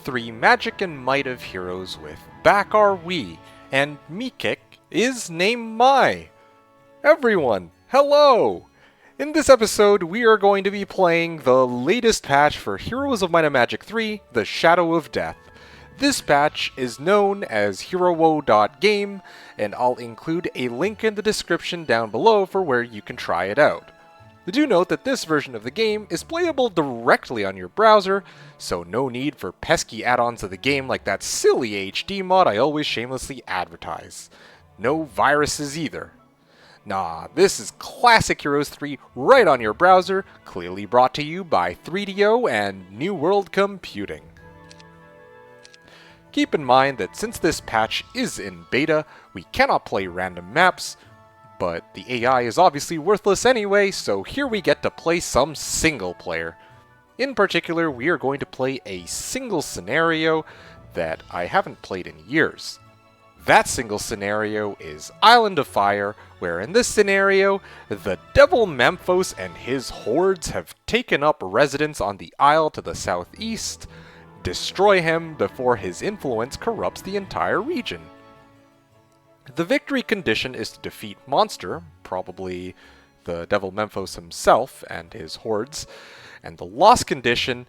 3 Magic and Might of Heroes with Back Are We, and MeKick is Name My. Everyone, hello! In this episode, we are going to be playing the latest patch for Heroes of Might and Magic 3, The Shadow of Death. This patch is known as HeroWO.game, and I'll include a link in the description down below for where you can try it out. Do note that this version of the game is playable directly on your browser, so no need for pesky add-ons to the game like that silly HD mod I always shamelessly advertise. No viruses either. Nah, this is classic Heroes 3 right on your browser, clearly brought to you by 3DO and New World Computing. Keep in mind that since this patch is in beta, we cannot play random maps, but the AI is obviously worthless anyway, so here we get to play some single player. In particular, we are going to play a single scenario that I haven't played in years. That single scenario is Island of Fire, where in this scenario, the Devil Memphos and his hordes have taken up residence on the isle to the southeast. Destroy him before his influence corrupts the entire region. The victory condition is to defeat Monster, probably the Devil Memphos himself and his hordes, and the loss condition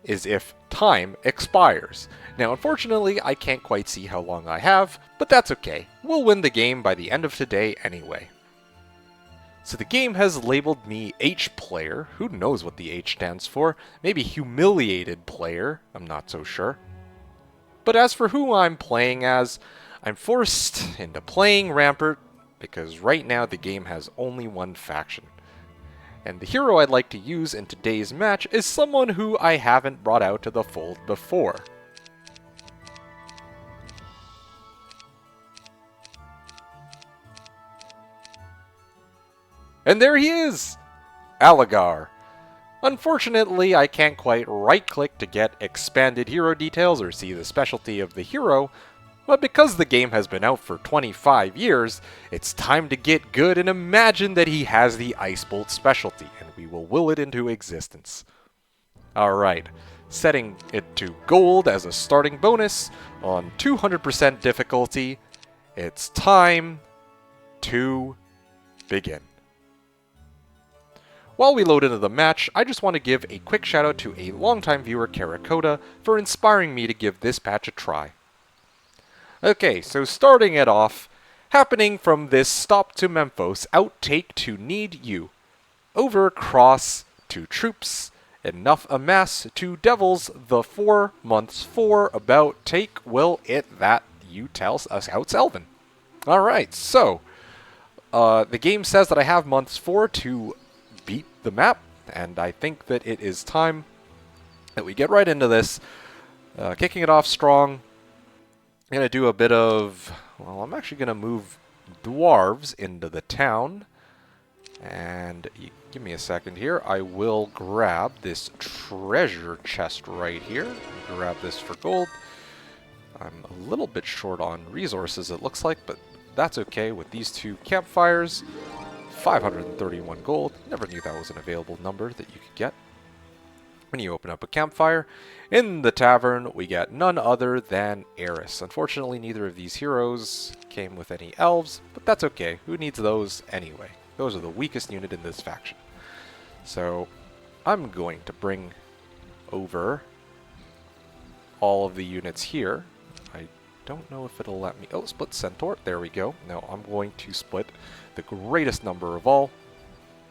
is if time expires. Now, unfortunately, I can't quite see how long I have, but that's okay. We'll win the game by the end of today anyway. So the game has labeled me H player. Who knows what the H stands for? Maybe humiliated player. I'm not so sure. But as for who I'm playing as, I'm forced into playing Rampart because right now the game has only one faction. And the hero I'd like to use in today's match is someone who I haven't brought out to the fold before. And there he is! Alligar. Unfortunately, I can't quite right-click to get expanded hero details or see the specialty of the hero, but because the game has been out for 25 years, it's time to get good and imagine that he has the Ice Bolt specialty, and we will will it into existence. Alright, setting it to gold as a starting bonus on 200% difficulty, it's time to begin. While we load into the match, I just want to give a quick shout out to a longtime viewer, Karakota, for inspiring me to give this patch a try. Okay, so starting it off, happening from this Stop to Memphos, outtake to Need You. Over cross to troops, enough amass to devils, the 4 months 4, about take will it that you tells us how it's Elven. Alright, so, the game says that I have months 4 to beat the map, and I think that it is time that we get right into this. Kicking it off strong. I'm going to do a bit of, well, I'm actually going to move dwarves into the town. And give me a second here. I will grab this treasure chest right here. Grab this for gold. I'm a little bit short on resources, it looks like, but that's okay with these 2 campfires. 531 gold. Never knew that was an available number that you could get when you open up a campfire. In the tavern, we get none other than Eris. Unfortunately, neither of these heroes came with any elves, but that's okay. Who needs those anyway? Those are the weakest unit in this faction. So, I'm going to bring over all of the units here. I don't know if it'll let me... Oh, split Centaur. There we go. Now, I'm going to split the greatest number of all.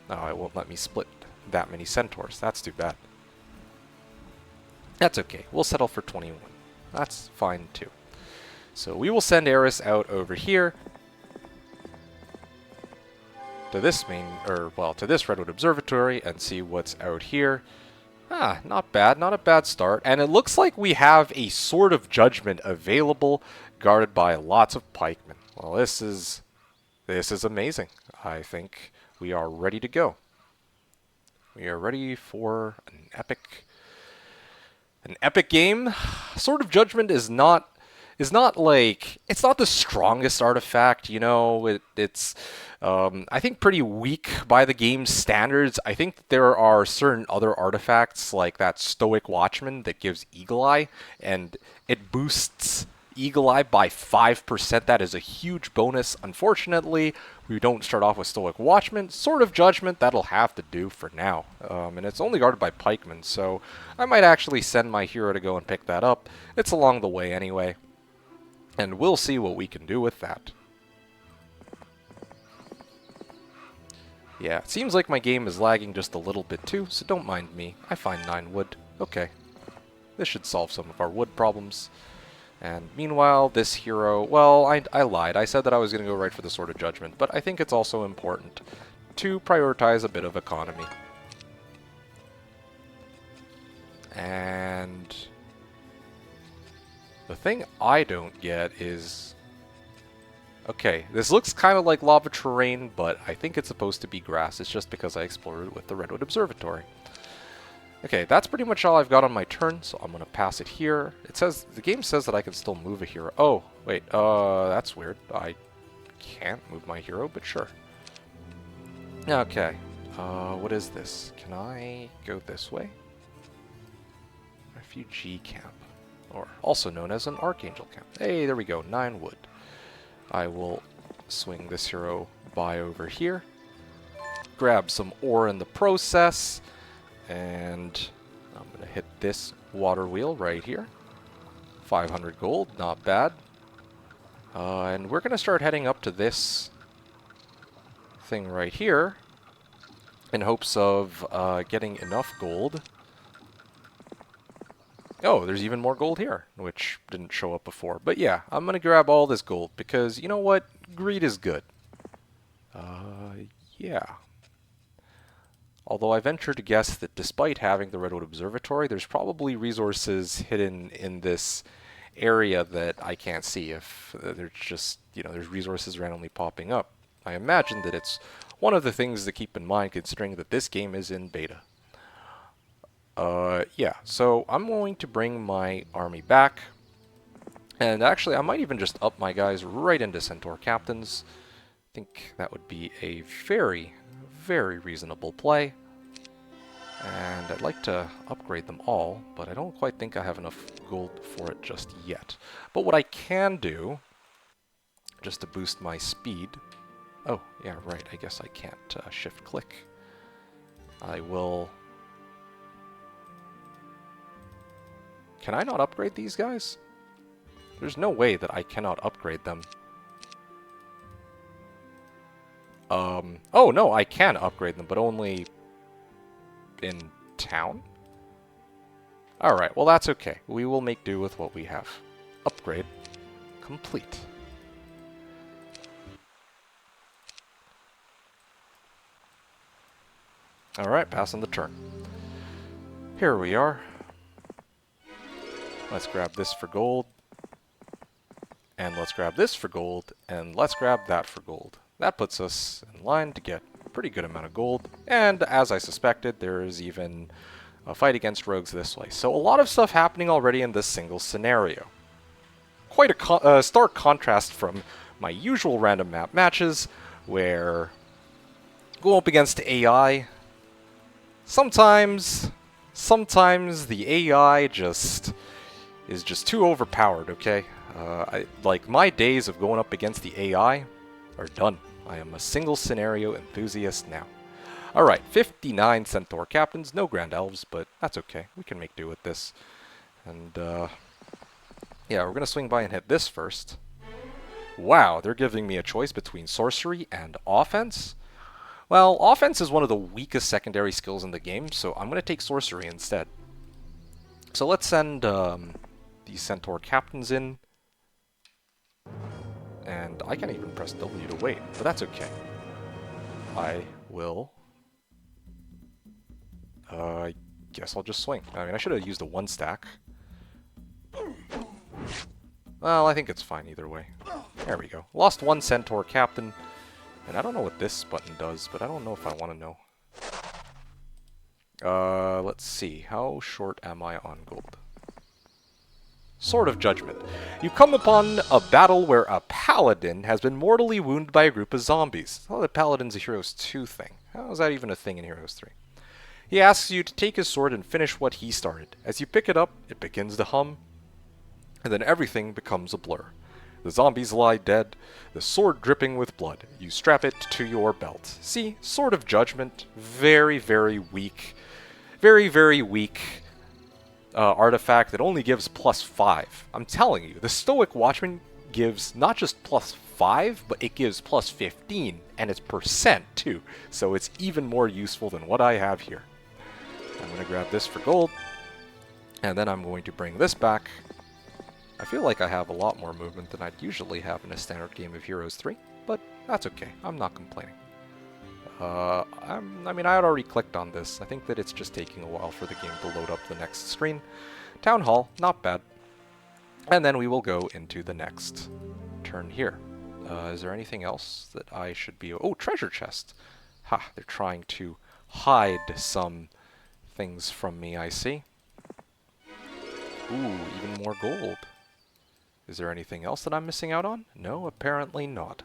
No, it won't let me split that many Centaurs. That's too bad. That's okay. We'll settle for 21. That's fine too. So we will send Eris out over here to this to this Redwood Observatory and see what's out here. Ah, not bad. Not a bad start. And it looks like we have a Sword of Judgment available, guarded by lots of pikemen. Well, this is amazing. I think we are ready to go. We are ready for an epic game. Sword of Judgment is not is not like, it's not the strongest artifact, you know, it's I think pretty weak by the game's standards. I think there are certain other artifacts like that Stoic Watchman that gives Eagle Eye, and it boosts Eagle Eye by 5%. That is a huge bonus. Unfortunately, we don't start off with Stoic Watchman. Sword of Judgment, that'll have to do for now. And it's only guarded by pikemen, so I might actually send my hero to go and pick that up. It's along the way anyway. And we'll see what we can do with that. Yeah, it seems like my game is lagging just a little bit too, so don't mind me. I find 9 wood. Okay. This should solve some of our wood problems. And meanwhile, this hero, well, I lied. I said that I was going to go right for the Sword of Judgment, but I think it's also important to prioritize a bit of economy. And the thing I don't get is... Okay, this looks kind of like lava terrain, but I think it's supposed to be grass. It's just because I explored it with the Redwood Observatory. Okay, that's pretty much all I've got on my turn, so I'm going to pass it here. It says, the game says that I can still move a hero. Oh, wait, that's weird. I can't move my hero, but sure. Okay, what is this? Can I go this way? Refugee camp, or also known as an Archangel camp. Hey, there we go, 9 wood. I will swing this hero by over here, grab some ore in the process, and I'm going to hit this water wheel right here. 500 gold, not bad. And we're going to start heading up to this thing right here in hopes of getting enough gold. Oh, there's even more gold here, which didn't show up before. But yeah, I'm going to grab all this gold because, you know what? Greed is good. Yeah. Although I venture to guess that despite having the Redwood Observatory, there's probably resources hidden in this area that I can't see if there's just, you know, there's resources randomly popping up. I imagine that it's one of the things to keep in mind considering that this game is in beta. Yeah, so I'm going to bring my army back. And actually, I might even just up my guys right into Centaur Captains. I think that would be a very, very reasonable play. And I'd like to upgrade them all, but I don't quite think I have enough gold for it just yet. But what I can do, just to boost my speed... Oh, yeah, right, I guess I can't shift-click. I will... Can I not upgrade these guys? There's no way that I cannot upgrade them. Oh, no, I can upgrade them, but only in town? Alright, well that's okay. We will make do with what we have. Upgrade complete. Alright, passing the turn. Here we are. Let's grab this for gold. And let's grab this for gold. And let's grab that for gold. That puts us in line to get a pretty good amount of gold. And as I suspected, there is even a fight against rogues this way. So a lot of stuff happening already in this single scenario. Quite a stark contrast from my usual random map matches, where go up against AI. Sometimes the AI is just too overpowered, okay? Like, my days of going up against the AI are done. I am a single scenario enthusiast now. Alright, 59 Centaur Captains, no Grand Elves, but that's okay. We can make do with this. And, yeah, we're going to swing by and hit this first. Wow, they're giving me a choice between sorcery and offense? Well, offense is one of the weakest secondary skills in the game, so I'm going to take sorcery instead. So let's send these Centaur Captains in. And I can't even press W to wait, but that's okay. I will... I guess I'll just swing. I mean, I should have used a 1-stack. Well, I think it's fine either way. There we go. Lost 1 Centaur Captain. And I don't know what this button does, but I don't know if I want to know. Let's see. How short am I on gold? Sword of Judgment. You come upon a battle where a paladin has been mortally wounded by a group of zombies. Oh, the paladin's a Heroes 2 thing. How is that even a thing in Heroes 3? He asks you to take his sword and finish what he started. As you pick it up, it begins to hum, and then everything becomes a blur. The zombies lie dead, the sword dripping with blood. You strap it to your belt. See, Sword of Judgment, very, very weak. Very, very weak artifact that only gives +5. I'm telling you, the Stoic Watchman gives not just +5, but it gives +15, and it's percent too, so it's even more useful than what I have here. I'm going to grab this for gold, and then I'm going to bring this back. I feel like I have a lot more movement than I'd usually have in a standard game of Heroes 3, but that's okay, I'm not complaining. I mean, I had already clicked on this. I think that it's just taking a while for the game to load up the next screen. Town Hall, not bad. And then we will go into the next turn here. Is there anything else that I should be... Oh, treasure chest! Ha, they're trying to hide some things from me, I see. Ooh, even more gold. Is there anything else that I'm missing out on? No, apparently not.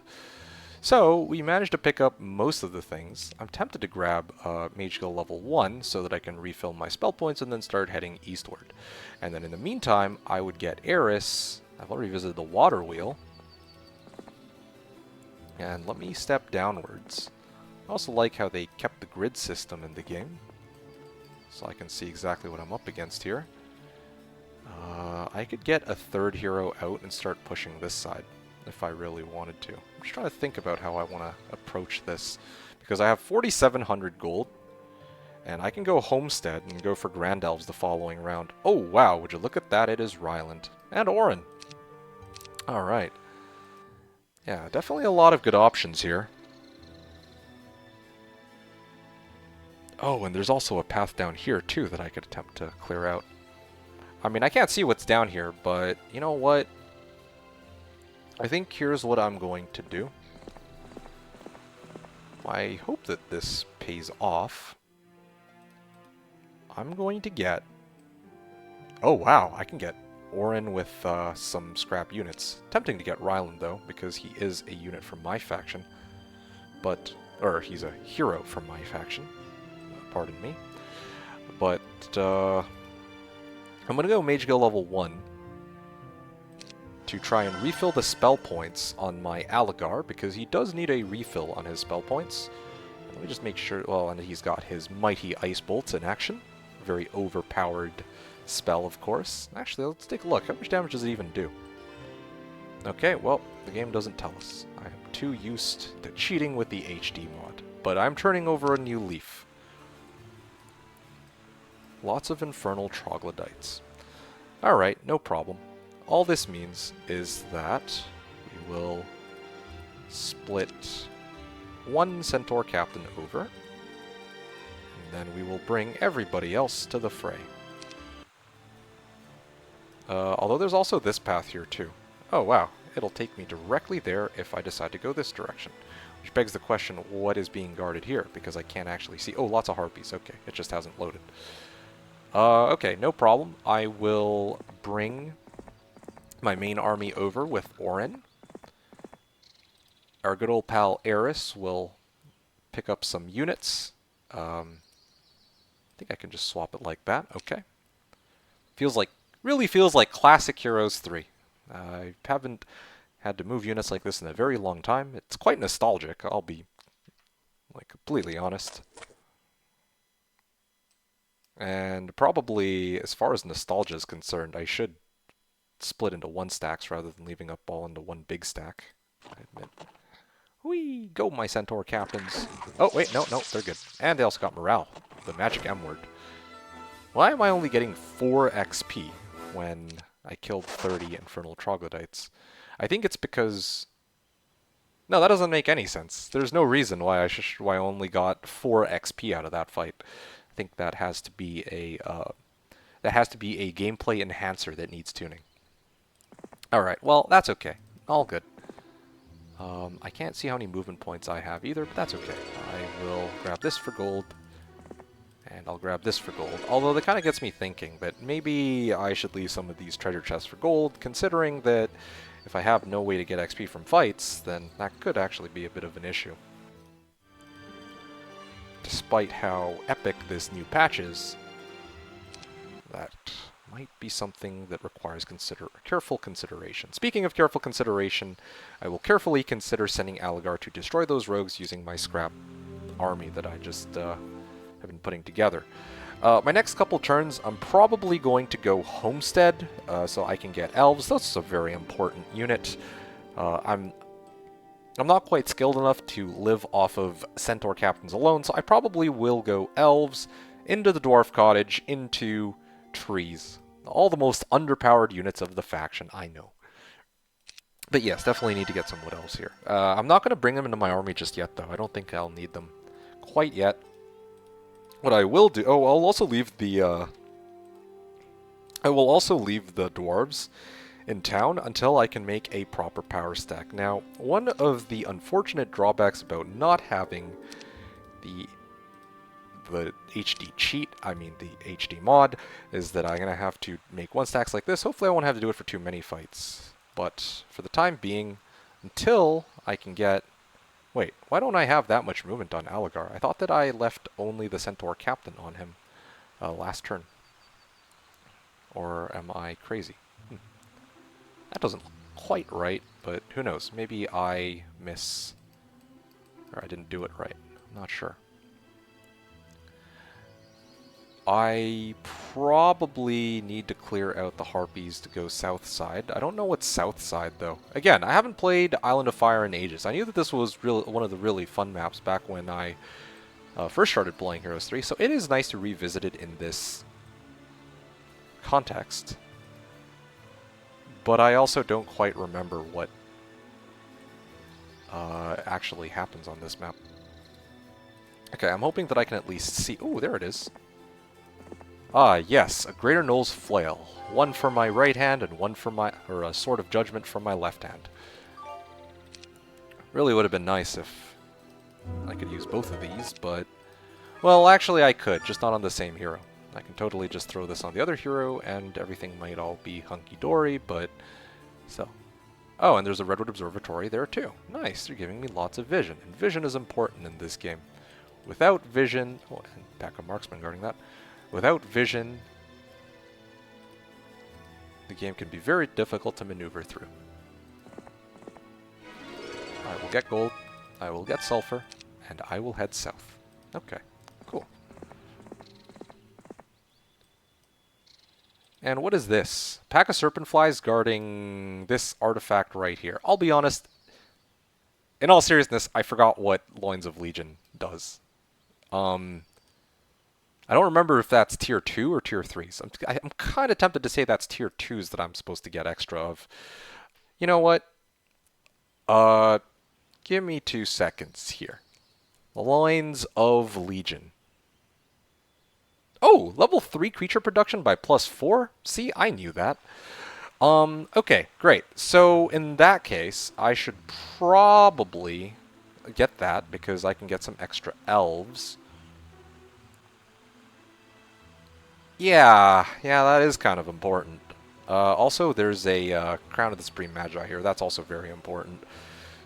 So, we managed to pick up most of the things. I'm tempted to grab Mage Guild level 1 so that I can refill my spell points and then start heading eastward. And then in the meantime, I would get Eris. I've already visited the water wheel. And let me step downwards. I also like how they kept the grid system in the game, so I can see exactly what I'm up against here. I could get a third hero out and start pushing this side if I really wanted to. I'm just trying to think about how I want to approach this, because I have 4,700 gold, and I can go Homestead and go for Grand Elves the following round. Oh wow, would you look at that, it is Ryland. And Orin. Alright. Yeah, definitely a lot of good options here. Oh, and there's also a path down here too that I could attempt to clear out. I mean, I can't see what's down here, but you know what? I think here's what I'm going to do. I hope that this pays off. I'm going to get... Oh wow, I can get Orin with some scrap units. Tempting to get Ryland though, because he is a unit from my faction. But... or he's a hero from my faction. Pardon me. But, I'm going to go Mage Guild level 1 to try and refill the spell points on my Aligar, because he does need a refill on his spell points. Let me just make sure... well, and he's got his Mighty Ice Bolts in action. Very overpowered spell, of course. Actually, let's take a look. How much damage does it even do? Okay, well, the game doesn't tell us. I am too used to cheating with the HD mod. But I'm turning over a new leaf. Lots of infernal troglodytes. Alright, no problem. All this means is that we will split one Centaur Captain over, and then we will bring everybody else to the fray. Although there's also this path here too. Oh wow, it'll take me directly there if I decide to go this direction. Which begs the question, what is being guarded here? Because I can't actually see... oh, lots of harpies. Okay, it just hasn't loaded. Okay, no problem. I will bring my main army over with Orin. Our good old pal Eris will pick up some units. I think I can just swap it like that. Okay. Really feels like classic Heroes 3. I haven't had to move units like this in a very long time. It's quite nostalgic, I'll be completely honest. And probably, as far as nostalgia is concerned, I should split into one stacks rather than leaving up all into one big stack, I admit. Whee! Go, my Centaur Captains! Oh, wait, no, they're good. And they also got Morale, the magic M word. Why am I only getting 4 XP when I killed 30 Infernal Troglodytes? I think it's because... no, that doesn't make any sense. There's no reason why I only got 4 XP out of that fight. I think that has to be a gameplay enhancer that needs tuning. Alright, well, that's okay. All good. I can't see how many movement points I have either, but that's okay. I will grab this for gold. And I'll grab this for gold. Although that kind of gets me thinking that maybe I should leave some of these treasure chests for gold, considering that if I have no way to get XP from fights, then that could actually be a bit of an issue. Despite how epic this new patch is, that might be something that requires careful consideration. Speaking of careful consideration, I will carefully consider sending Aligar to destroy those rogues using my scrap army that I just have been putting together. My next couple turns, I'm probably going to go Homestead, so I can get Elves. That's a very important unit. I'm not quite skilled enough to live off of Centaur Captains alone, so I probably will go Elves, into the Dwarf Cottage, into Trees. All the most underpowered units of the faction, I know. But yes, definitely need to get some Wood Elves here. I'm not going to bring them into my army just yet, though. I don't think I'll need them quite yet. What I will do... Oh, I'll also leave the... I will also leave the Dwarves in town until I can make a proper power stack. Now, one of the unfortunate drawbacks about not having the HD cheat, I mean the HD mod, is that I'm going to have to make one stacks like this. Hopefully I won't have to do it for too many fights. But for the time being, until I can get... Wait, why don't I have that much movement on Aligar? I thought that I left only the Centaur Captain on him last turn. Or am I crazy? That doesn't look quite right, but who knows? Maybe I miss... or I didn't do it right. I'm not sure. I probably need to clear out the Harpies to go south side. I don't know what's south side, though. Again, I haven't played Island of Fire in ages. I knew that this was one of the really fun maps back when I first started playing Heroes 3, so it is nice to revisit it in this context. But I also don't quite remember what actually happens on this map. Okay, I'm hoping that I can at least see... Oh, there it is. Ah, yes, a Greater Knoll's Flail. One for my right hand and one for my... or a Sword of Judgment for my left hand. Really would have been nice if I could use both of these, but... Well, actually I could, just not on the same hero. I can totally just throw this on the other hero, and everything might all be hunky-dory, but... So. Oh, and there's a Redwood Observatory there too. Nice, they're giving me lots of vision. And vision is important in this game. Without vision... Oh, and backup marksman guarding that. Without vision, the game can be very difficult to maneuver through. I will get gold, I will get sulfur, and I will head south. Okay, cool. And what is this? Pack of serpent flies guarding this artifact right here. I'll be honest, in all seriousness, I forgot what Loins of Legion does. I don't remember if that's tier 2 or tier 3. So I'm kind of tempted to say that's tier 2s that I'm supposed to get extra of. You know what? Give me 2 seconds here. Loins of Legion. Oh, level 3 creature production by +4? See, I knew that. Okay, great. So in that case, I should probably get that because I can get some extra elves. Yeah, that is kind of important. Also, there's a Crown of the Supreme Magi here. That's also very important.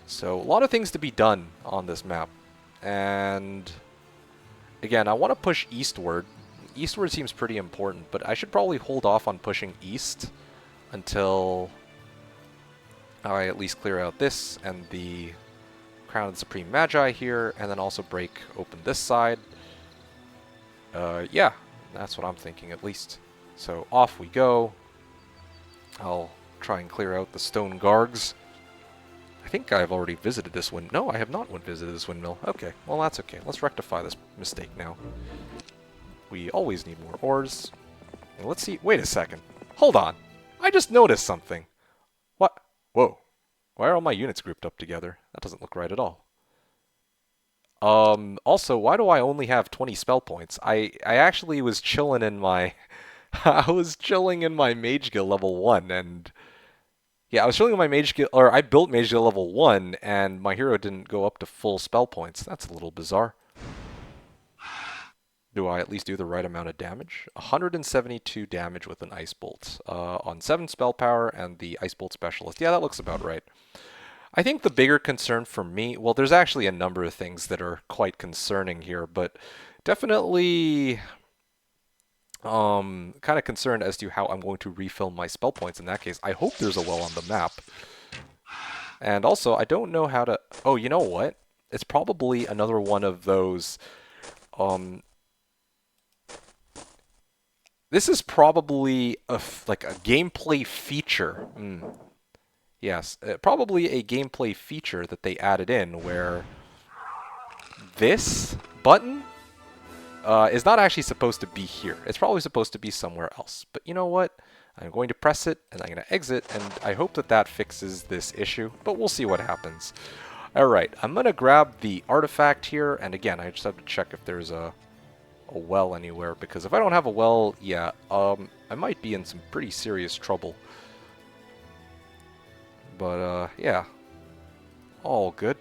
So, a lot of things to be done on this map. And, again, I want to push eastward. Eastward seems pretty important, but I should probably hold off on pushing east until I at least clear out this and the Crown of the Supreme Magi here, and then also break open this side. Yeah. That's what I'm thinking, at least. So, off we go. I'll try and clear out the stone gargs. I think I've already visited this windmill. No, I have not visited this windmill. Okay, well that's okay. Let's rectify this mistake now. We always need more ores. And let's see... Wait a second. Hold on. I just noticed something. What? Whoa. Why are all my units grouped up together? That doesn't look right at all. Also, why do I only have 20 spell points? I actually was chilling in my... I was chilling in my Mage Guild level 1, and... Yeah, I was chilling in my Mage Guild... Or, I built Mage Guild level 1, and my hero didn't go up to full spell points. That's a little bizarre. Do I at least do the right amount of damage? 172 damage with an Ice Bolt on 7 spell power and the Ice Bolt Specialist. Yeah, that looks about right. I think the bigger concern for me, well, there's actually a number of things that are quite concerning here, but definitely kind of concerned as to how I'm going to refill my spell points in that case. I hope there's a well on the map. And also, I don't know how to... Oh, you know what? It's probably another one of those... This is probably like a gameplay feature. Yes, probably a gameplay feature that they added in where this button is not actually supposed to be here. It's probably supposed to be somewhere else. But you know what? I'm going to press it, and I'm going to exit, and I hope that that fixes this issue, but we'll see what happens. Alright, I'm going to grab the artifact here, and again, I just have to check if there's a well anywhere, because if I don't have a well, yeah, I might be in some pretty serious trouble. But, yeah, all good.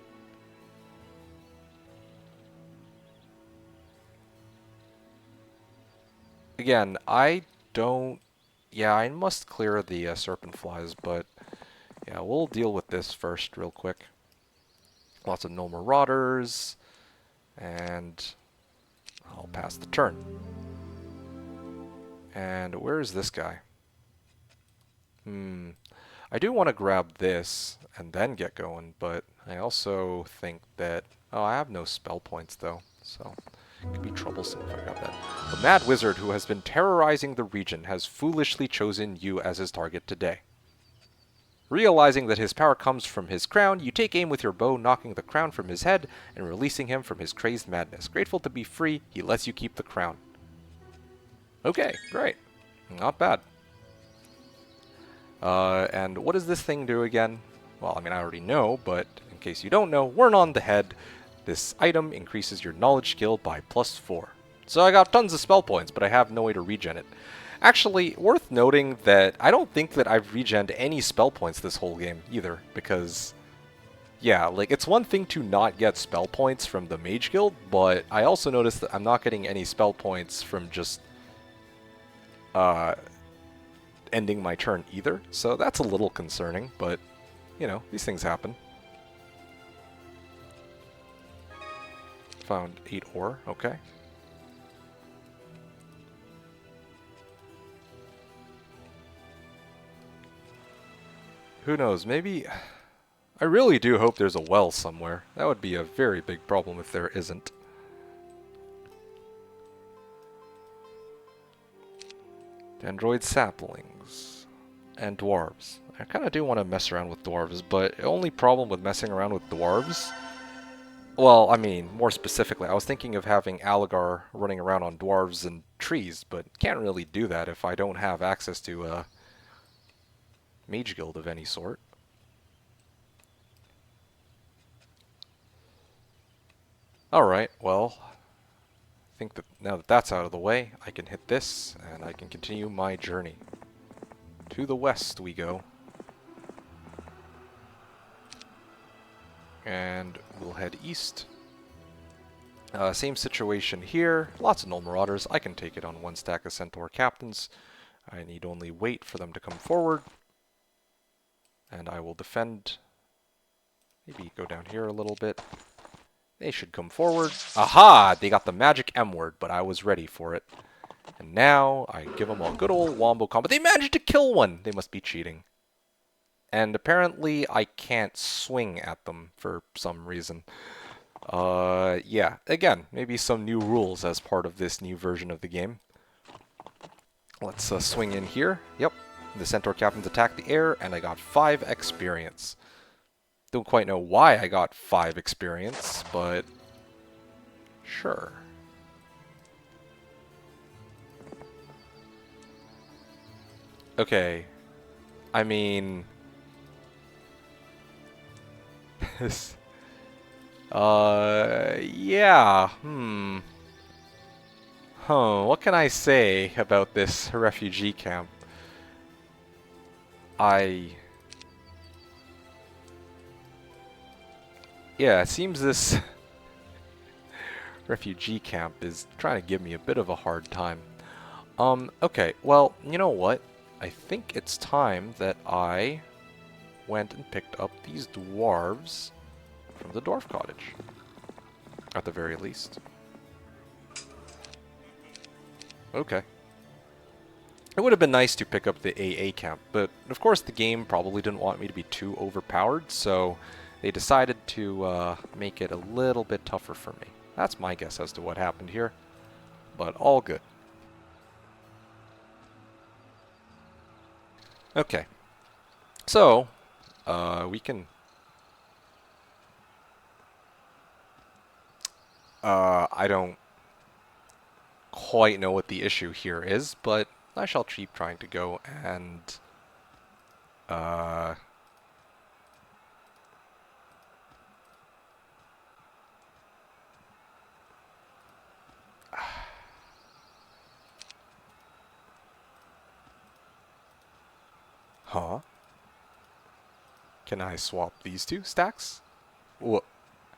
Again, I don't... Yeah, I must clear the serpent flies, but yeah, we'll deal with this first real quick. Lots of no marauders, and I'll pass the turn. And where is this guy? I do want to grab this and then get going, but I also think that... Oh, I have no spell points, though, so... It could be troublesome if I got that. The mad wizard who has been terrorizing the region has foolishly chosen you as his target today. Realizing that his power comes from his crown, you take aim with your bow, knocking the crown from his head and releasing him from his crazed madness. Grateful to be free, he lets you keep the crown. Okay, great. Not bad. And what does this thing do again? Well, I mean, I already know, but in case you don't know, Word on the Head. This item increases your knowledge skill by +4. So I got tons of spell points, but I have no way to regen it. Actually, worth noting that I don't think that I've regened any spell points this whole game either, because... Yeah, like, it's one thing to not get spell points from the Mage Guild, but I also noticed that I'm not getting any spell points from just... ending my turn either, so that's a little concerning, but, you know, these things happen. Found 8 ore, okay. Who knows, maybe... I really do hope there's a well somewhere. That would be a very big problem if there isn't. Dendroid saplings. And dwarves. I kind of do want to mess around with dwarves, but the only problem with messing around with dwarves... Well, I mean, more specifically, I was thinking of having Aligar running around on dwarves and trees, but can't really do that if I don't have access to a mage guild of any sort. Alright, well, I think that now that that's out of the way, I can hit this, and I can continue my journey. To the west we go. And we'll head east. Same situation here. Lots of Null Marauders. I can take it on one stack of Centaur Captains. I need only wait for them to come forward. And I will defend. Maybe go down here a little bit. They should come forward. Aha! They got the magic M word, but I was ready for it. And now I give them a good old wombo combo. They managed to kill one! They must be cheating. And apparently I can't swing at them for some reason. Yeah, again, maybe some new rules as part of this new version of the game. Let's swing in here. Yep, the Centaur Captains attack the air, and I got 5 experience. Don't quite know why I got 5 experience, but sure. Okay, I mean... yeah, what can I say about this refugee camp? Yeah, it seems this refugee camp is trying to give me a bit of a hard time. Okay, well, you know what? I think it's time that I went and picked up these dwarves from the dwarf cottage. At the very least. Okay. It would have been nice to pick up the AA camp, but of course the game probably didn't want me to be too overpowered, so they decided to make it a little bit tougher for me. That's my guess as to what happened here, but all good. Okay. So, we can... I don't quite know what the issue here is, but I shall keep trying to go and... Huh? Can I swap these two stacks?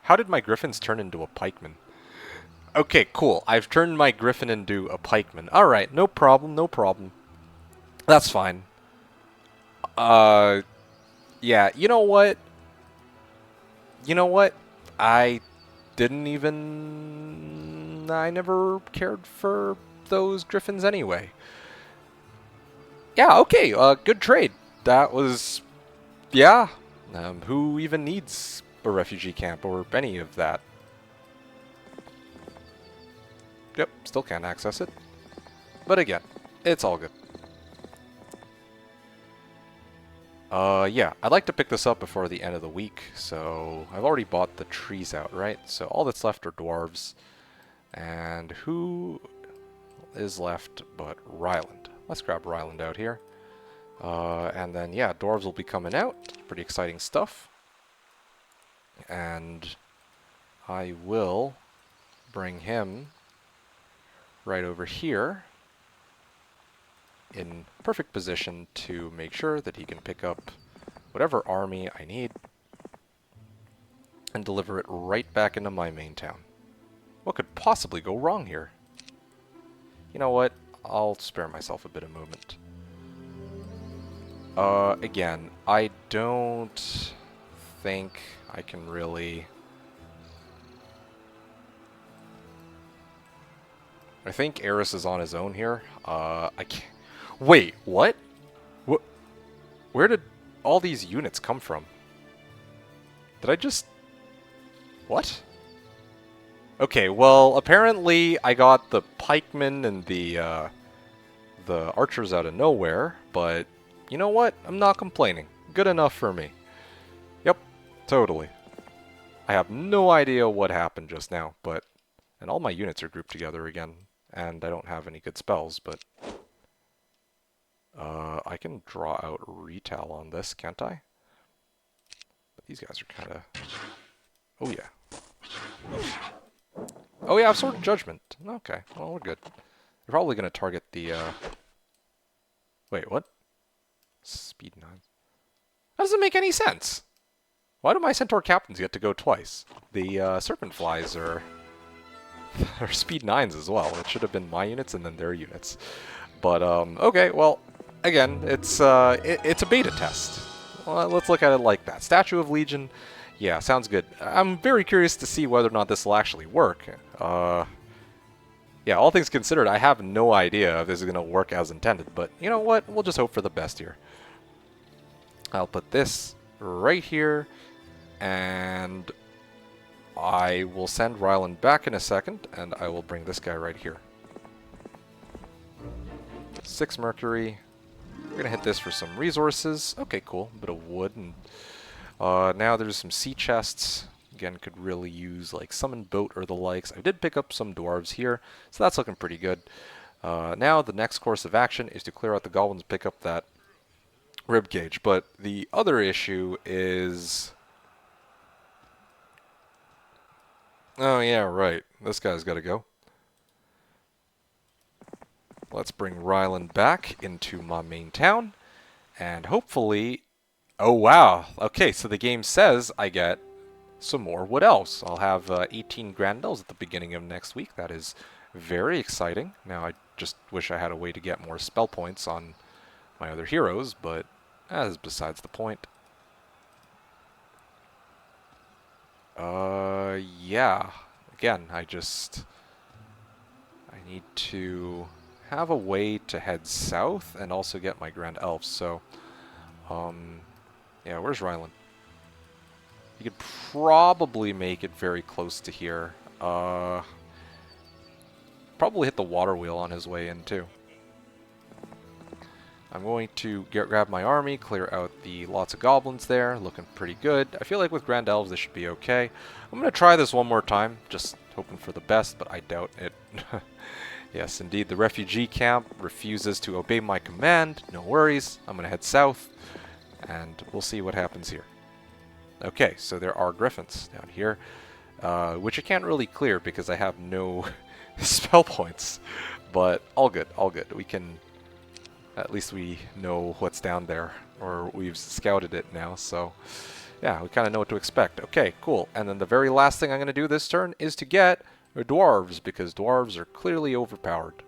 How did my griffins turn into a pikeman? Okay, cool. I've turned my griffin into a pikeman. Alright, no problem, no problem. That's fine. Yeah, you know what? You know what? I never cared for those griffins anyway. Yeah, okay, good trade. That was... Yeah. Who even needs a refugee camp or any of that? Yep, still can't access it. But again, it's all good. Yeah, I'd like to pick this up before the end of the week, so I've already bought the trees out, right? So all that's left are dwarves. And who is left but Ryland? Let's grab Ryland out here. And then, yeah, dwarves will be coming out. Pretty exciting stuff. And I will bring him right over here in perfect position to make sure that he can pick up whatever army I need and deliver it right back into my main town. What could possibly go wrong here? You know what? I'll spare myself a bit of movement. Again, I don't think I can really... I think Eris is on his own here. I can't... Wait, what? Where did all these units come from? Did I just... What? Okay, well, apparently I got the pikemen and the archers out of nowhere, but you know what? I'm not complaining. Good enough for me. Yep, totally. I have no idea what happened just now, but... And all my units are grouped together again, and I don't have any good spells, but... I can draw out retail on this, can't I? But these guys are kind of... Oh, yeah. Oh, yeah, I've Sword of Judgment. Okay, well, we're good. They're probably going to target the... Wait, what? Speed 9. That doesn't make any sense! Why do my Centaur captains get to go twice? The Serpent Flies are speed 9s as well. It should have been my units and then their units. But, okay, well... Again, it's a beta test. Well, let's look at it like that. Statue of Legion, yeah, sounds good. I'm very curious to see whether or not this will actually work. Yeah, all things considered, I have no idea if this is going to work as intended, but you know what? We'll just hope for the best here. I'll put this right here, and I will send Ryland back in a second, and I will bring this guy right here. 6 Mercury. We're going to hit this for some resources. Okay, cool. A bit of wood. And now there's some sea chests. Again, could really use like summon boat or the likes. I did pick up some dwarves here, so that's looking pretty good. Now the next course of action is to clear out the goblins and pick up that rib cage. But the other issue is... Oh yeah, right. This guy's got to go. Let's bring Ryland back into my main town, and hopefully... Oh, wow. Okay, so the game says I get some more Wood Elves. I'll have 18 Grand Elves at the beginning of next week. That is very exciting. Now, I just wish I had a way to get more spell points on my other heroes, but that is besides the point. Yeah. Again, I need to have a way to head south and also get my Grand Elves, so, yeah, where's Ryland? You could probably make it very close to here. Probably hit the water wheel on his way in, too. I'm going to grab my army, clear out the lots of goblins there, looking pretty good. I feel like with Grand Elves, this should be okay. I'm going to try this one more time, just hoping for the best, but I doubt it. Yes, indeed, the refugee camp refuses to obey my command. No worries, I'm going to head south, and we'll see what happens here. Okay, so there are griffins down here, which I can't really clear because I have no spell points, but all good, all good. We can... At least we know what's down there, or we've scouted it now, so yeah, we kind of know what to expect. Okay, cool. And then the very last thing I'm going to do this turn is to get dwarves, because dwarves are clearly overpowered.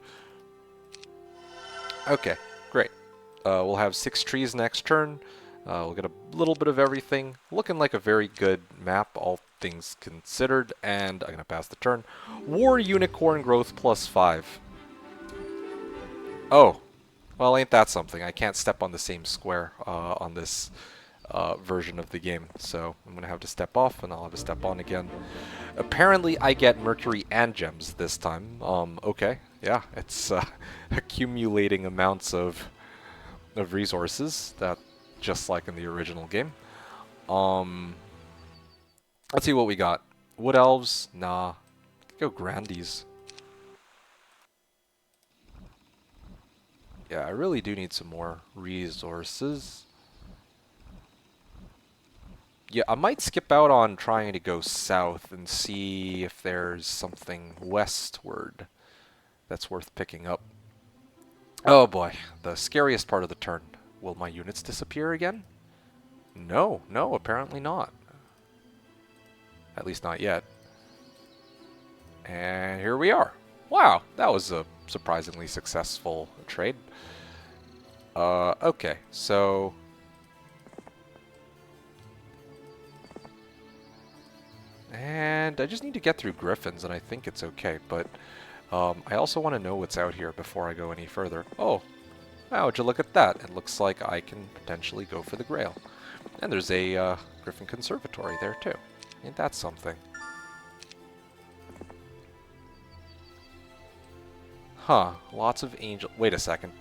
Okay, great. We'll have 6 trees next turn. We'll get a little bit of everything. Looking like a very good map, all things considered, and I'm going to pass the turn. War Unicorn Growth +5. Oh. Well, ain't that something? I can't step on the same square on this version of the game, so I'm going to have to step off, and I'll have to step on again. Apparently, I get Mercury and Gems this time. Okay, yeah, it's accumulating amounts of resources, that just like in the original game. Let's see what we got. Wood Elves? Nah. Go Grandies. Yeah, I really do need some more resources. Yeah, I might skip out on trying to go south and see if there's something westward that's worth picking up. Oh boy, the scariest part of the turn. Will my units disappear again? No, no, apparently not. At least not yet. And here we are. Wow, that was a surprisingly successful trade. Okay, so... And I just need to get through griffins, and I think it's okay, but I also want to know what's out here before I go any further. Oh, wow, would you look at that? It looks like I can potentially go for the Grail. And there's a Griffin Conservatory there, too. Ain't that something? Huh, lots of angel... Wait a second.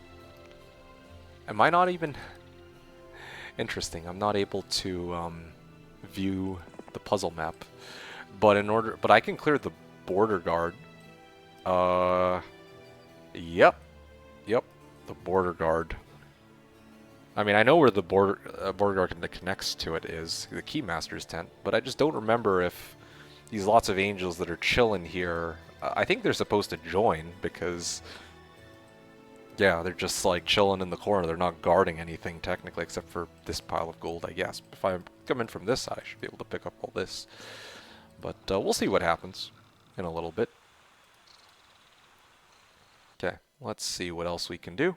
Am I not even... Interesting, I'm not able to view the puzzle map. But I can clear the border guard. Yep. Yep, the border guard. I mean, I know where the border guard that connects to it is, the Keymaster's tent, but I just don't remember if these lots of angels that are chilling here... I think they're supposed to join, because, yeah, they're just, like, chilling in the corner. They're not guarding anything, technically, except for this pile of gold, I guess. If I come in from this side, I should be able to pick up all this. But we'll see what happens in a little bit. Okay, let's see what else we can do.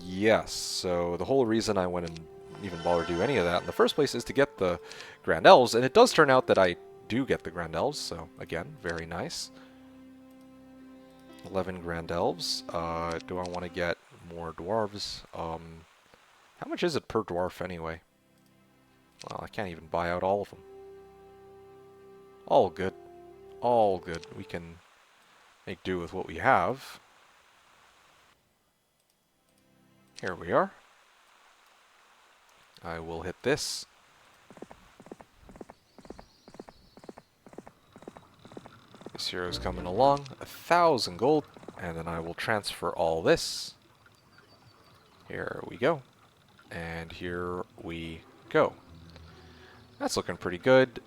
Yes, so the whole reason I went and even bothered to do any of that in the first place is to get the Grand Elves, and it does turn out that I do get the Grand Elves, so again, very nice. 11 Grand Elves. Do I want to get more dwarves? How much is it per dwarf anyway? Well, I can't even buy out all of them. All good. All good. We can make do with what we have. Here we are. I will hit this. This hero's coming along. 1,000 gold. And then I will transfer all this. Here we go. And here we go. That's looking pretty good.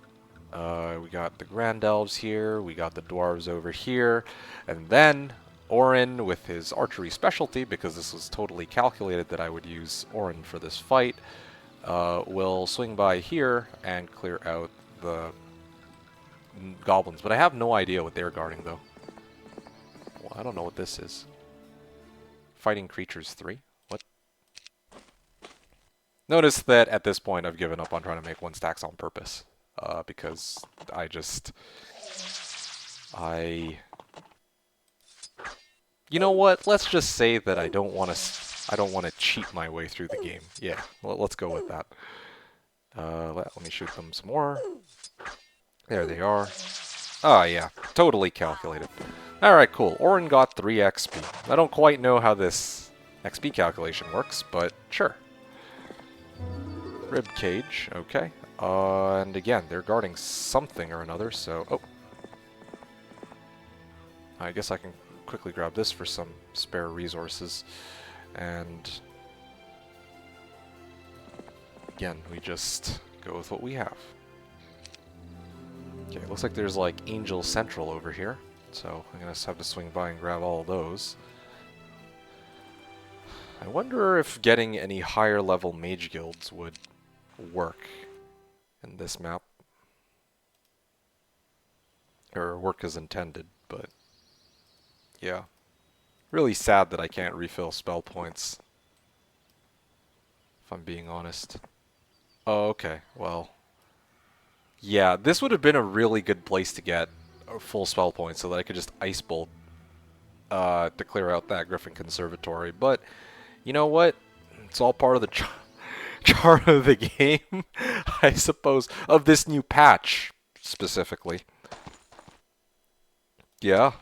We got the Grand Elves here. We got the Dwarves over here. And then Orin with his archery specialty, because this was totally calculated that I would use Orin for this fight. will swing by here and clear out the goblins. But I have no idea what they're guarding, though. Well, I don't know what this is. Fighting creatures 3? What? Notice that at this point I've given up on trying to make 1 stacks on purpose. Because you know what? Let's just say that I don't want to cheat my way through the game. Yeah, let's go with that. Let me shoot them some more. There they are. Ah, yeah, totally calculated. Alright, cool. Orin got 3 XP. I don't quite know how this XP calculation works, but sure. Rib cage, okay. And again, they're guarding something or another, so... Oh. I guess I can quickly grab this for some spare resources. And... again, we just go with what we have. Okay, looks like there's like Angel Central over here. So I'm going to have to swing by and grab all of those. I wonder if getting any higher level mage guilds would work in this map. Or work as intended, but yeah. Really sad that I can't refill spell points, if I'm being honest. Oh, okay, well. Yeah, this would have been a really good place to get a full spell point so that I could just Ice Bolt to clear out that Griffin Conservatory. But, you know what? It's all part of the charm of the game, I suppose. Of this new patch, specifically. Yeah.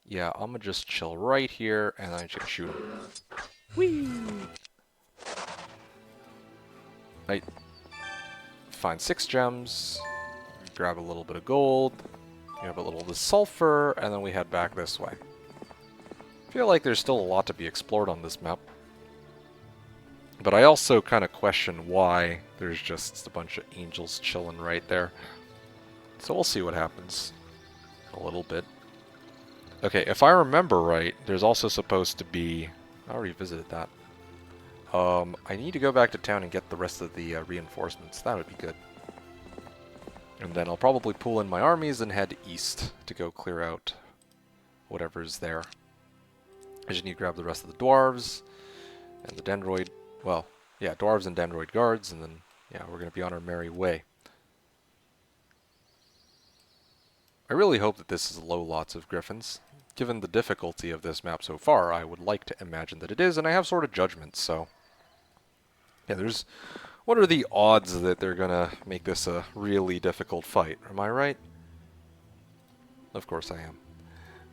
Yeah, I'm gonna just chill right here, and I'm just gonna shoot him. Whee! I find 6 gems, grab a little bit of gold, grab a little bit of sulfur, and then we head back this way. I feel like there's still a lot to be explored on this map. But I also kind of question why there's just a bunch of angels chilling right there. So we'll see what happens in a little bit. Okay, if I remember right, there's also supposed to be... I already visited that. I need to go back to town and get the rest of the reinforcements. That would be good. And then I'll probably pull in my armies and head east to go clear out whatever's there. I just need to grab the rest of the dwarves and the dendroid... Well, yeah, dwarves and dendroid guards, and then, yeah, we're going to be on our merry way. I really hope that this is low lots of griffins. Given the difficulty of this map so far, I would like to imagine that it is, and I have sort of judgment, so... Yeah, there's... What are the odds that they're gonna make this a really difficult fight? Am I right? Of course I am.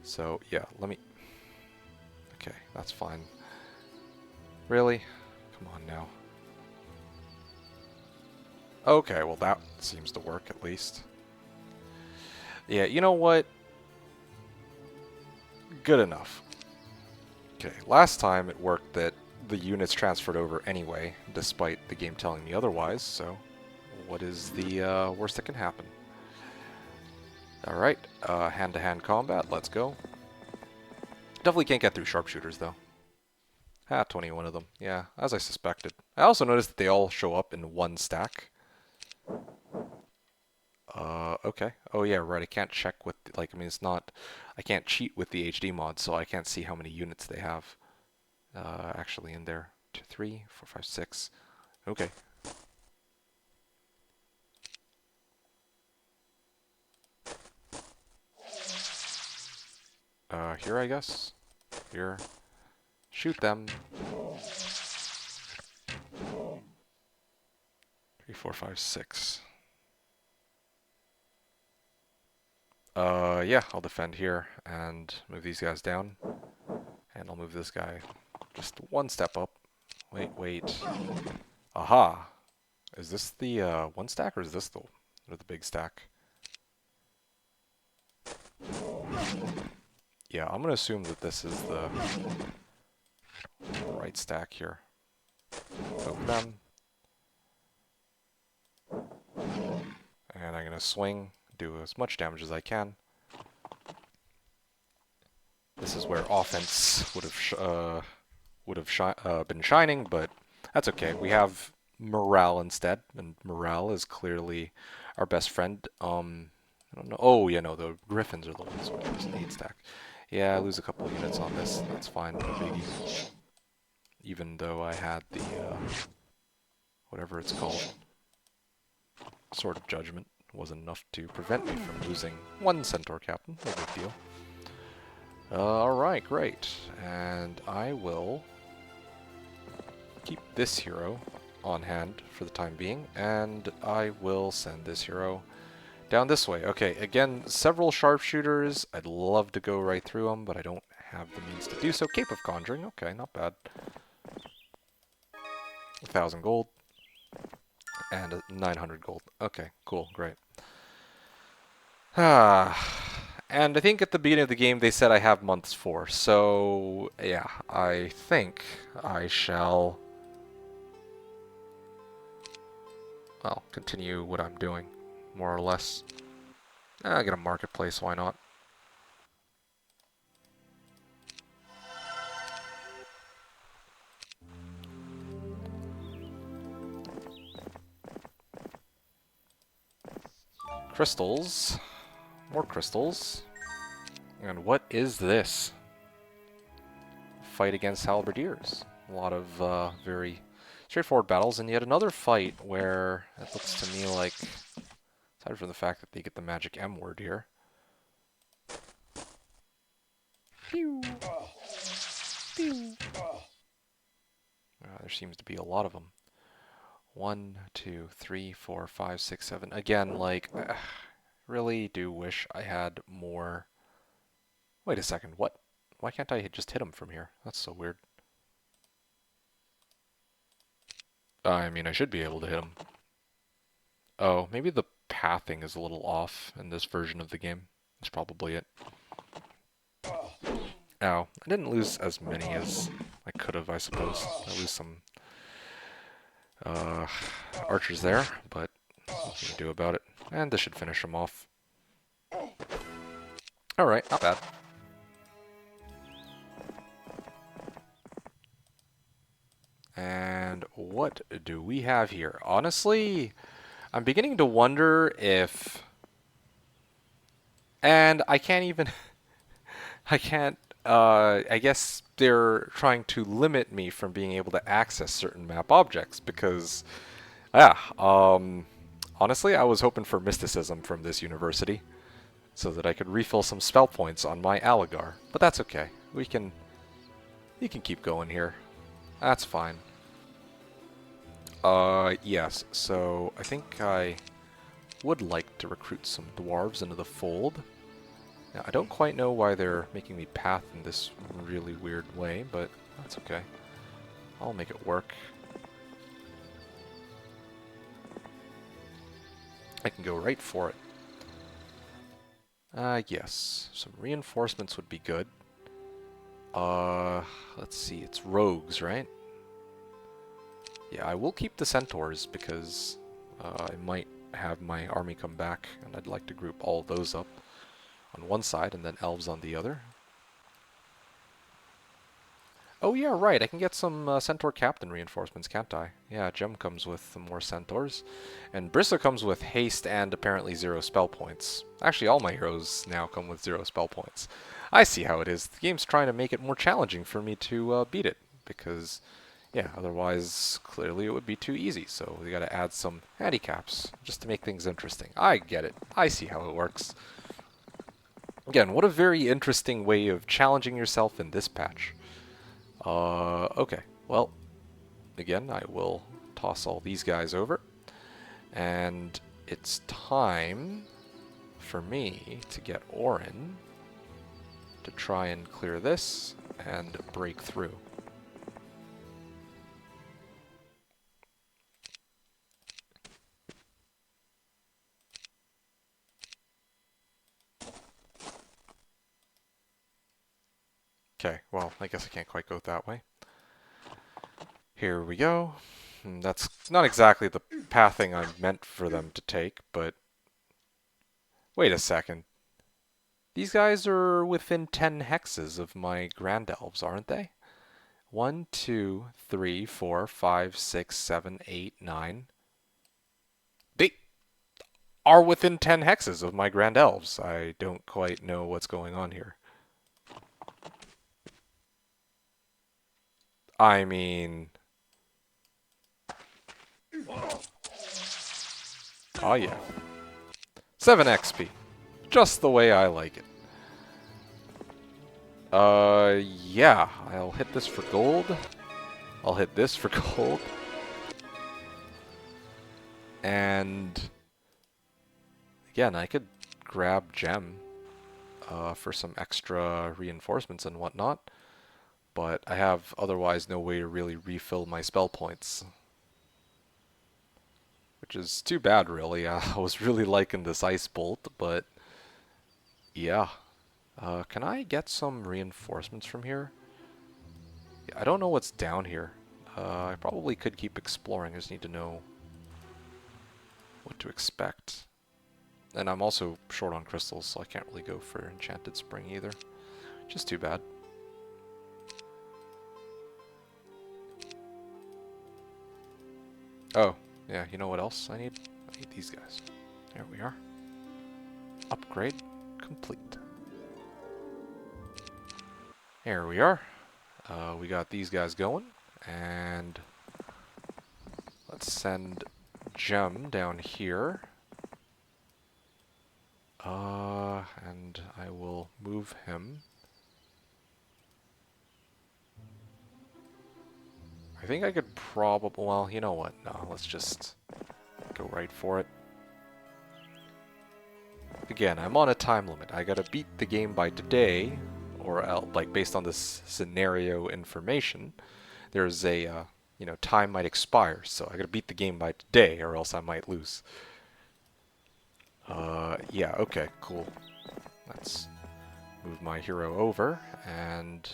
So, yeah, let me... Okay, that's fine. Really? Come on now. Okay, well that seems to work at least. Yeah, you know what? Good enough. Okay, last time it worked that the units transferred over anyway, despite the game telling me otherwise, so what is the worst that can happen? Alright, hand-to-hand combat, let's go. Definitely can't get through sharpshooters, though. 21 of them. Yeah, as I suspected. I also noticed that they all show up in 1 stack. Okay. Oh yeah, right, I can't check with, like, I mean, it's not... I can't cheat with the HD mod, so I can't see how many units they have actually in there. 2, 3, 4, 5, 6. Okay. Here, I guess. Here. Shoot them. 3, 4, 5, 6. Yeah, I'll defend here and move these guys down. And I'll move this guy just 1 step up. Wait. Aha! Is this the 1 stack or is this the big stack? Yeah, I'm gonna assume that this is the right stack here. Poke them. And I'm going to swing, do as much damage as I can. This is where offense would have been shining, but that's okay. We have morale instead, and morale is clearly our best friend. I don't know. Oh, yeah, no, the Griffins are the ones who use an 8 stack. Yeah, I lose a couple of units on this. That's fine, no biggie. Even though I had the, whatever it's called, Sword of Judgment, wasn't enough to prevent me from losing one Centaur Captain. No big deal. Alright, great. And I will keep this hero on hand for the time being, and I will send this hero down this way. Okay, again, several sharpshooters. I'd love to go right through them, but I don't have the means to do so. Cape of Conjuring, okay, not bad. 1,000 gold. And 900 gold. Okay, cool, great. And I think at the beginning of the game they said I have months 4. So, yeah, I think I shall, well, continue what I'm doing, more or less. I get a marketplace, why not? Crystals. More crystals. And what is this? Fight against halberdiers. A lot of very straightforward battles, and yet another fight where it looks to me like, aside from the fact that they get the magic M word here. Pew. Pew. There seems to be a lot of them. 1, 2, 3, 4, 5, 6, 7. Again, like, really do wish I had more. Wait a second, what? Why can't I just hit him from here? That's so weird. I mean, I should be able to hit him. Oh, maybe the pathing is a little off in this version of the game. That's probably it. Ow. I didn't lose as many as I could have, I suppose. I lose some archers there, but nothing to do about it. And this should finish him off. Alright, not bad. And what do we have here? Honestly, I'm beginning to wonder if... And I can't even... I can't... I guess they're trying to limit me from being able to access certain map objects because... honestly, I was hoping for mysticism from this university so that I could refill some spell points on my Aligar. But that's okay. You can keep going here. That's fine. Yes, so I think I would like to recruit some dwarves into the fold. Now, I don't quite know why they're making me path in this really weird way, but that's okay. I'll make it work. I can go right for it. Yes, some reinforcements would be good. Let's see, it's rogues, right? Yeah, I will keep the centaurs because I might have my army come back, and I'd like to group all those up on one side and then elves on the other. Oh yeah, right, I can get some centaur captain reinforcements, can't I? Yeah, Gem comes with some more centaurs. And Brissa comes with haste and apparently 0 spell points. Actually, all my heroes now come with 0 spell points. I see how it is. The game's trying to make it more challenging for me to beat it, because, yeah, otherwise, clearly it would be too easy. So we gotta add some handicaps, just to make things interesting. I get it. I see how it works. Again, what a very interesting way of challenging yourself in this patch. Okay, well, again, I will toss all these guys over, and it's time for me to get Orin to try and clear this and break through. Okay, well, I guess I can't quite go that way. Here we go. That's not exactly the pathing I meant for them to take, but Wait a second. These guys are within 10 hexes of my Grand Elves, aren't they? 1, 2, 3, 4, 5, 6, 7, 8, 9. They are within 10 hexes of my Grand Elves. I don't quite know what's going on here. I mean... Oh yeah. 7 XP. Just the way I like it. Yeah. I'll hit this for gold. I'll hit this for gold. And... again, I could grab gem for some extra reinforcements and whatnot. But I have otherwise no way to really refill my spell points. Which is too bad, really. I was really liking this Ice Bolt, but yeah. Can I get some reinforcements from here? Yeah, I don't know what's down here. I probably could keep exploring. I just need to know what to expect. And I'm also short on crystals, so I can't really go for Enchanted Spring either. Just too bad. Oh, yeah, you know what else I need? I need these guys. There we are. Upgrade complete. Here we are. We got these guys going, and let's send Gem down here. And I will move him. I think I could probably, well, you know what? No, let's just go right for it. Again, I'm on a time limit. I gotta beat the game by today, or else, like based on this scenario information, there's a, you know, time might expire. So I gotta beat the game by today, or else I might lose. Yeah, okay, cool. Let's move my hero over, and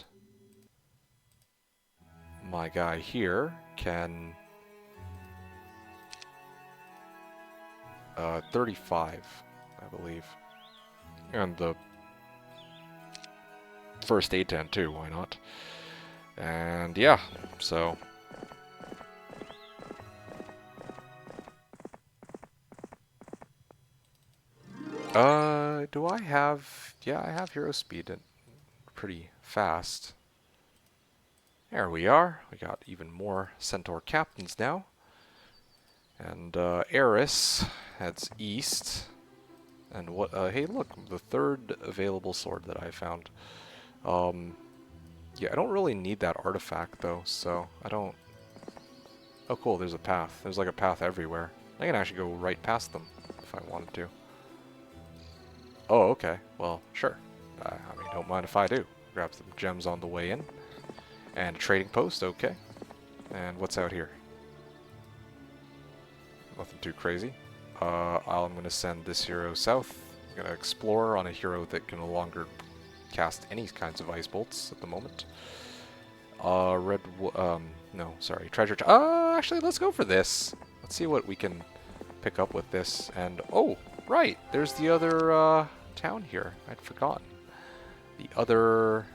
my guy here can 35, I believe. And the first A10 too, why not? And yeah, so do I have, yeah, I have hero speed and pretty fast. There we are. We got even more Centaur captains now. And Eris heads east. And what? Hey, look, the third available sword that I found. Yeah, I don't really need that artifact though, so I don't. Oh, cool. There's a path. There's like a path everywhere. I can actually go right past them if I wanted to. Oh, okay. Well, sure. I mean, don't mind if I do. Grab some gems on the way in. And a trading post, okay. And what's out here? Nothing too crazy. I'm going to send this hero south. I'm going to explore on a hero that can no longer cast any kinds of ice bolts at the moment. No, sorry, treasure. Actually, let's go for this. Let's see what we can pick up with this. And oh, right, there's the other town here. I'd forgotten. The other,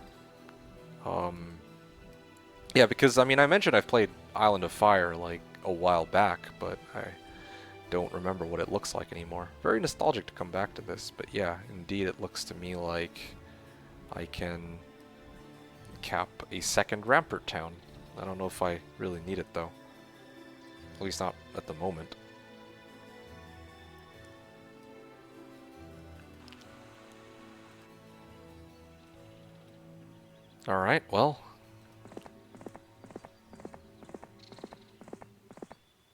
yeah, because I mean, I mentioned I've played Island of Fire like a while back, but I don't remember what it looks like anymore. Very nostalgic to come back to this, but yeah, indeed, it looks to me like I can cap a second Rampart town. I don't know if I really need it though. At least not at the moment. Alright, well.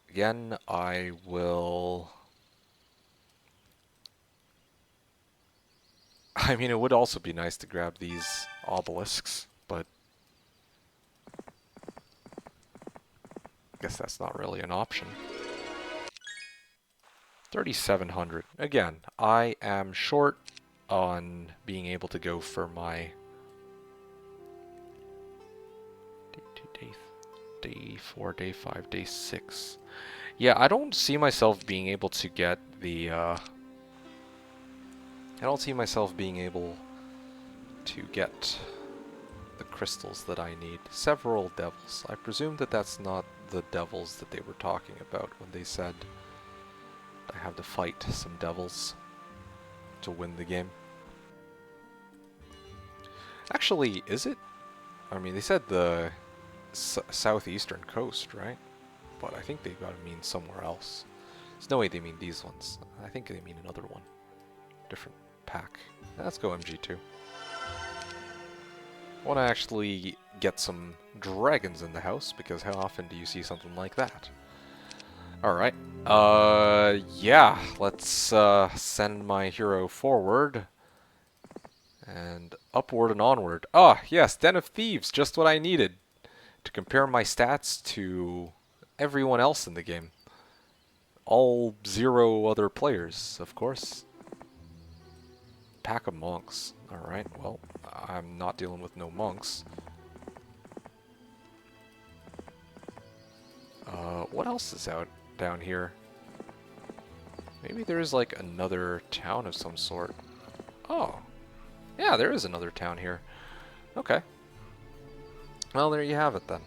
Again, I will... I mean, it would also be nice to grab these obelisks, but I guess that's not really an option. 3,700. Again, I am short on being able to go for my day 4, day 5, day 6. Yeah, I don't see myself being able to get the I don't see myself being able to get the crystals that I need. Several devils. I presume that that's not the devils that they were talking about when they said I have to fight some devils to win the game. Actually, is it? I mean, they said the southeastern coast, right? But I think they gotta mean somewhere else. There's no way they mean these ones. I think they mean another one. Different pack. Let's go MG2. I want to actually get some dragons in the house, because how often do you see something like that? Alright. Yeah. Let's send my hero forward. And upward and onward. Ah, yes, Den of Thieves, just what I needed to compare my stats to everyone else in the game. All 0 other players, of course. Pack of monks. Alright, well, I'm not dealing with no monks. What else is out down here? Maybe there's like another town of some sort. Oh. Yeah, there is another town here. Okay. Well, there you have it then.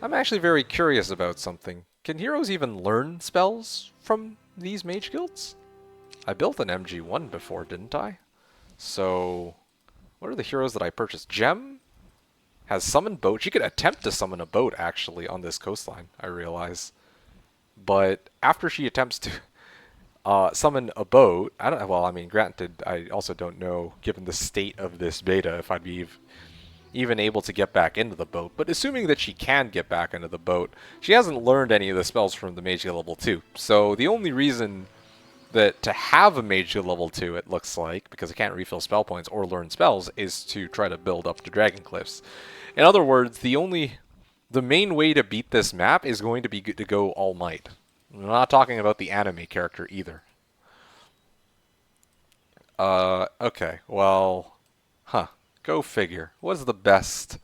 I'm actually very curious about something. Can heroes even learn spells from these mage guilds? I built an MG1 before, didn't I? So, what are the heroes that I purchased? Gem has summoned boat. She could attempt to summon a boat, actually, on this coastline, I realize. But after she attempts to summon a boat, well, I mean, granted, I also don't know, given the state of this beta, if I'd be even able to get back into the boat. But assuming that she can get back into the boat, she hasn't learned any of the spells from the Mage Guild level 2. So the only reason that to have a Mage Guild level 2, it looks like, because I can't refill spell points or learn spells, is to try to build up to Dragon Cliffs. In other words, the main way to beat this map is going to be to go All Might. I'm not talking about the anime character either. Okay, well, go figure. What's the best?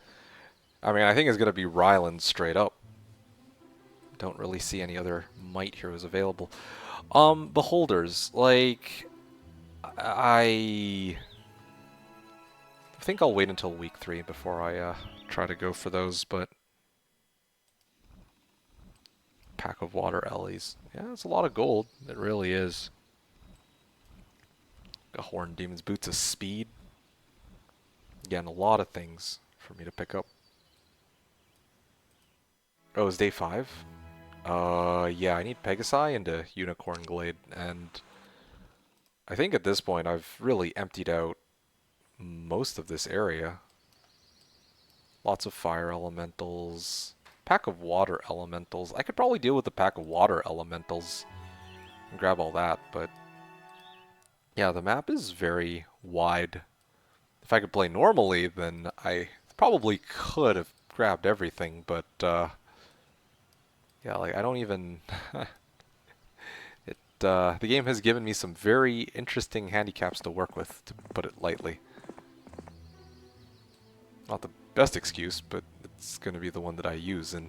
I mean, I think it's going to be Ryland straight up. Don't really see any other Might heroes available. Beholders, like, I think I'll wait until week 3 before I try to go for those, but pack of water ellies. Yeah, it's a lot of gold. It really is. A Horned Demon's Boots of Speed. Again, a lot of things for me to pick up. Oh, it's day 5? Yeah, I need Pegasi and a Unicorn Glade, and I think at this point I've really emptied out most of this area. Lots of fire elementals. Pack of water elementals. I could probably deal with the pack of water elementals and grab all that, but yeah, the map is very wide. If I could play normally, then I probably could have grabbed everything, but yeah, like I don't even the game has given me some very interesting handicaps to work with, to put it lightly. Not the best excuse, but it's going to be the one that I use in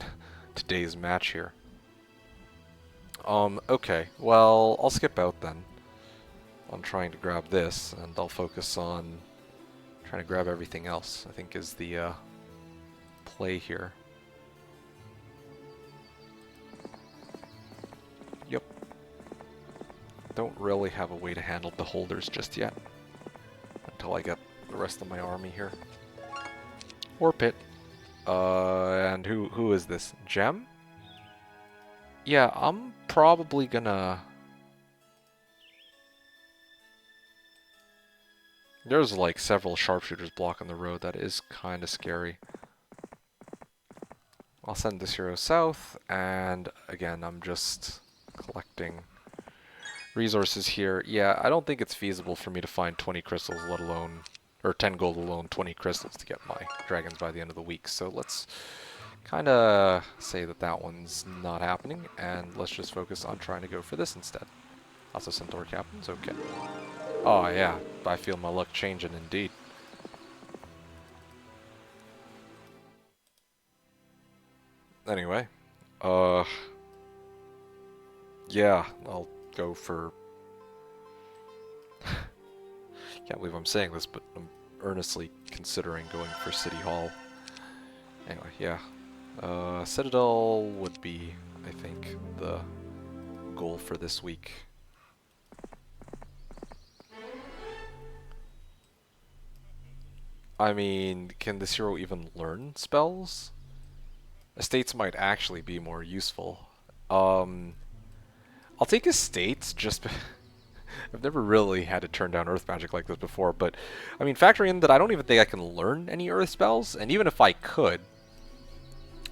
today's match here. Okay, well, I'll skip out then on trying to grab this, and I'll focus on trying to grab everything else, I think is the play here. Yep. Don't really have a way to handle beholders just yet, until I get the rest of my army here. Or Pit. And who is this? Gem? Yeah, I'm probably gonna... There's like several sharpshooters blocking the road. That is kind of scary. I'll send this hero south, and again, I'm just collecting resources here. Yeah, I don't think it's feasible for me to find 20 crystals, let alone, or 10 gold alone, 20 crystals to get my dragons by the end of the week. So let's kind of say that that one's not happening, and let's just focus on trying to go for this instead. Lots of Centaur Captains, okay. Oh yeah, I feel my luck changing indeed. Anyway, yeah, I'll go for Can't believe I'm saying this, but I'm earnestly considering going for City Hall. Anyway, yeah. Citadel would be, I think, the goal for this week. I mean, can this hero even learn spells? Estates might actually be more useful. I'll take Estates just... I've never really had to turn down Earth magic like this before, but I mean, factoring in that I don't even think I can learn any Earth spells, and even if I could,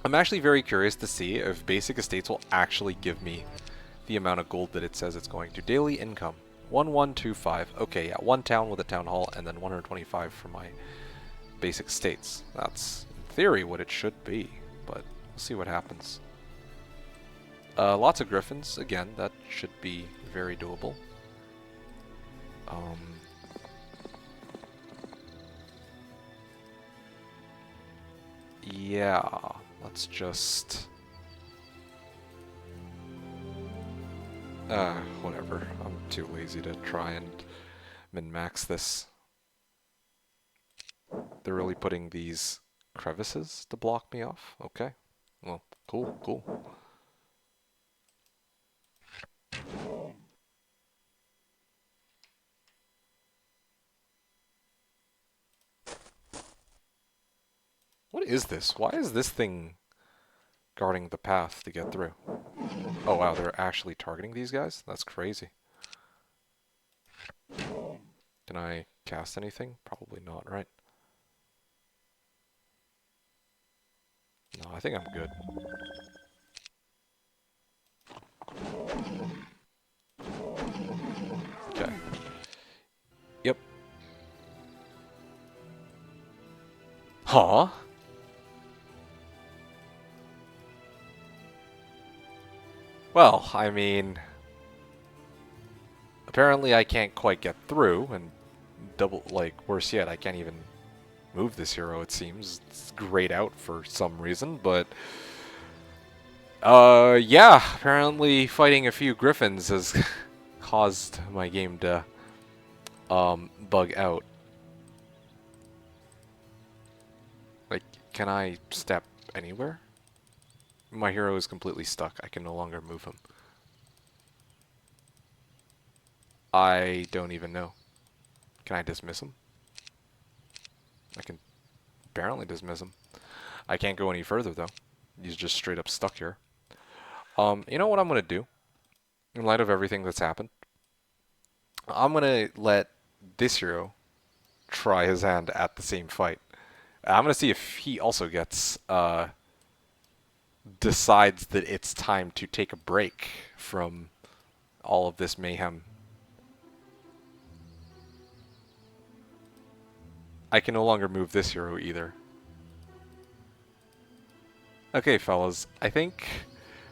I'm actually very curious to see if basic estates will actually give me the amount of gold that it says it's going to. Daily income, 1125. Okay, yeah, 1 town with a town hall, and then 125 for my basic estates. That's, in theory, what it should be, but we'll see what happens. Lots of griffins, again, that should be very doable. Yeah, let's just... whatever. I'm too lazy to try and min-max this. They're really putting these crevices to block me off? Okay. Well, cool, cool. What is this? Why is this thing guarding the path to get through? Oh wow, they're actually targeting these guys? That's crazy. Can I cast anything? Probably not, right? No, I think I'm good. Okay. Yep. Huh? Well, I mean... Apparently I can't quite get through, and worse yet, I can't even move this hero, it seems. It's grayed out for some reason, but... yeah, apparently fighting a few griffins has caused my game to, bug out. Like, can I step anywhere? My hero is completely stuck. I can no longer move him. I don't even know. Can I dismiss him? I can apparently dismiss him. I can't go any further, though. He's just straight up stuck here. You know what I'm going to do? In light of everything that's happened? I'm going to let this hero try his hand at the same fight. I'm going to see if he also gets, decides that it's time to take a break from all of this mayhem. I can no longer move this hero either. Okay, fellas, I think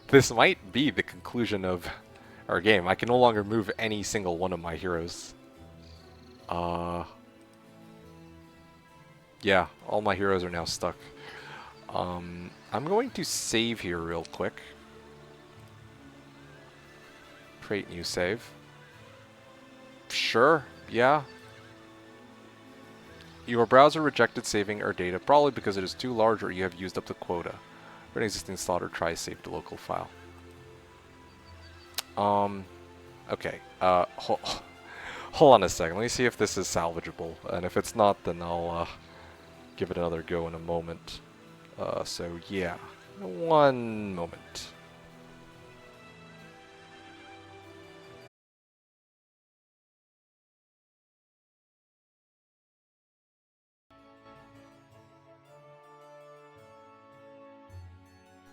this might be the conclusion of our game. I can no longer move any single one of my heroes. Yeah, all my heroes are now stuck. I'm going to save here real quick. Create new save. Sure, yeah. Your browser rejected saving our data, probably because it is too large or you have used up the quota. For an existing slot or try save to local file. Okay, hold on a second. Let me see if this is salvageable. And if it's not, then I'll, give it another go in a moment. So yeah, one moment.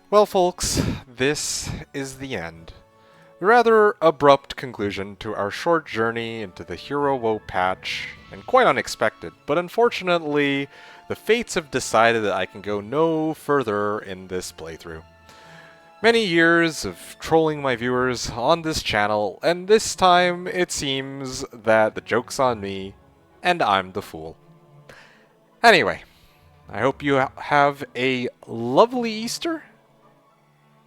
Well, folks, this is the end. A rather abrupt conclusion to our short journey into the HeroWO patch, and quite unexpected, but unfortunately, the fates have decided that I can go no further in this playthrough. Many years of trolling my viewers on this channel, and this time it seems that the joke's on me, and I'm the fool. Anyway, I hope you have a lovely Easter,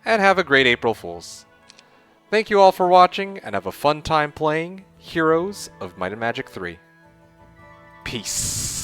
and have a great April Fools. Thank you all for watching, and have a fun time playing Heroes of Might and Magic 3. Peace.